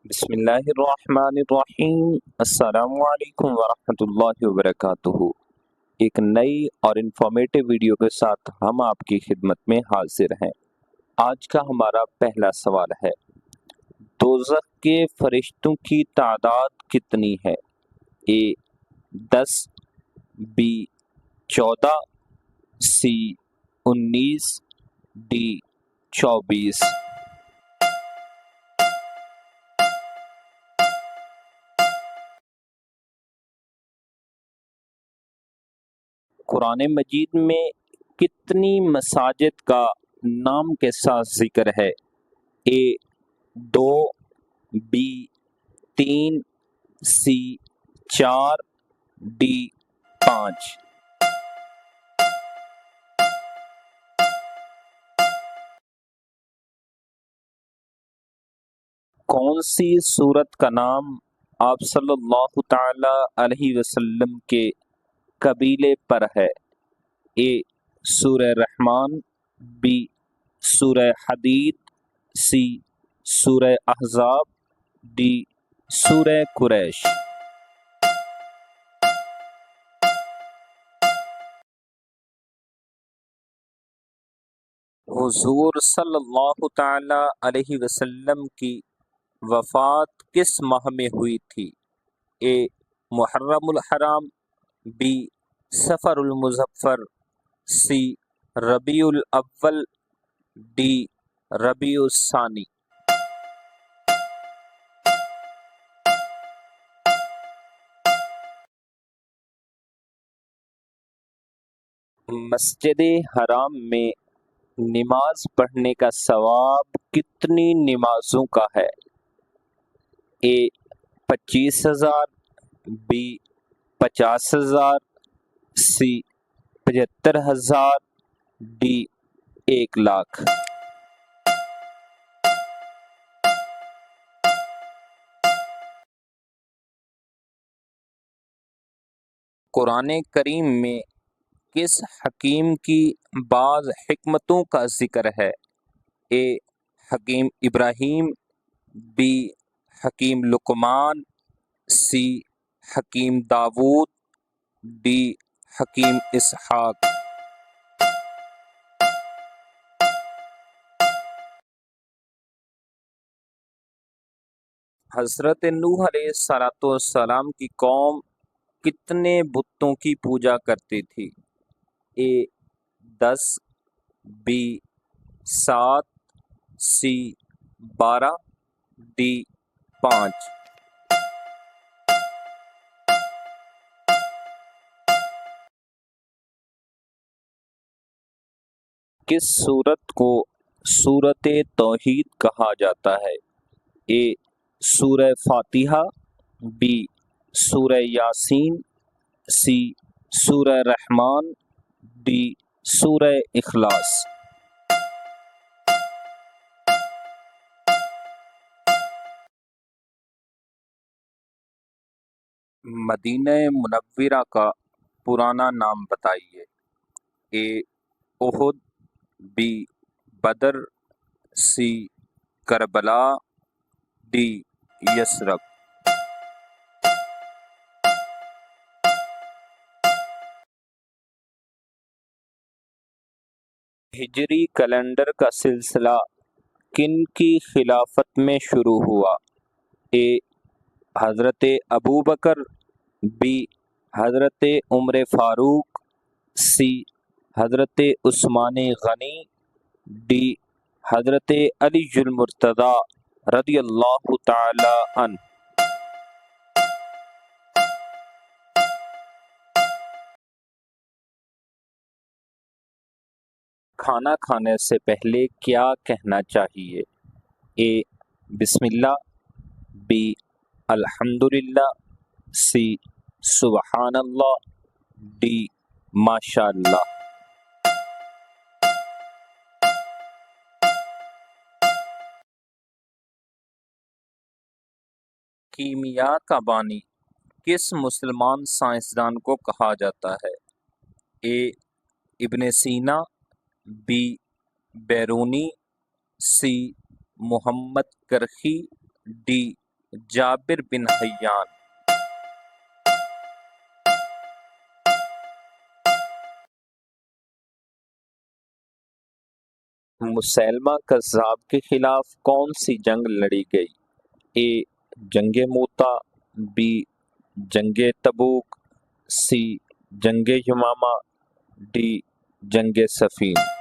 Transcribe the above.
بسم اللہ الرحمن الرحیم۔ السلام علیکم ورحمۃ اللہ وبرکاتہ۔ ایک نئی اور انفارمیٹیو ویڈیو کے ساتھ ہم آپ کی خدمت میں حاضر ہیں۔ آج کا ہمارا پہلا سوال ہے، دوزخ کے فرشتوں کی تعداد کتنی ہے؟ اے 10، بی 14، سی 19، ڈی 24۔ قرآن مجید میں کتنی مساجد کا نام کے ساتھ ذکر ہے؟ اے 2، بی 3، سی 4، ڈی 5۔ کون سی سورت کا نام آپ صلی اللہ تعالی علیہ وسلم کے قبیلے پر ہے؟ اے سورہ رحمان، بی سورہ حدید، سی سورہ احزاب، ڈی سورہ قریش۔ حضور صلی اللہ تعالی علیہ وسلم کی وفات کس ماہ میں ہوئی تھی؟ اے محرم الحرام، بی صفر المظفر، سی ربیع الاول، ڈی ربیع الثانی۔ مسجد حرام میں نماز پڑھنے کا ثواب کتنی نمازوں کا ہے؟ اے 25,000، بی 50,000، سی 75,000، ڈی 1,00,000۔ قرآن کریم میں کس حکیم کی بعض حکمتوں کا ذکر ہے؟ اے حکیم ابراہیم، بی حکیم لقمان، سی حکیم داود، ڈی حکیم اسحاق۔ حضرت نوح علیہ السلام کی قوم کتنے بتوں کی پوجا کرتی تھی؟ اے 10، بی 7، سی 12، ڈی 5۔ کس سورت کو سورت توحید کہا جاتا ہے؟ اے سورہ فاتحہ، بی سورہ یاسین، سی سورہ رحمان، ڈی سورہ اخلاص۔ مدینہ منورہ کا پرانا نام بتائیے۔ A Uhud, B Badr, C Karbala, D Yathrib. ہجری کیلنڈر کا سلسلہ کن کی خلافت میں شروع ہوا؟ اے حضرت ابو بکر، بی حضرت عمر فاروق، سی حضرت عثمان غنی، ڈی حضرت علی المرتضی رضی اللہ تعالی عنہ۔ کھانا کھانے سے پہلے کیا کہنا چاہیے؟ اے بسم اللہ، بی الحمدللہ، سی سبحان اللہ، ڈی ماشاء اللہ۔ کیمیا کا بانی کس مسلمان سائنسدان کو کہا جاتا ہے؟ اے ابن سینا، بی بیرونی، سی محمد کرخی، ڈی جابر بن حیان، مسیلمہ کذاب کے خلاف کون سی جنگ لڑی گئی؟ اے جنگ موتا، بی جنگ تبوک، سی جنگ یمامہ، ڈی جنگ صفین۔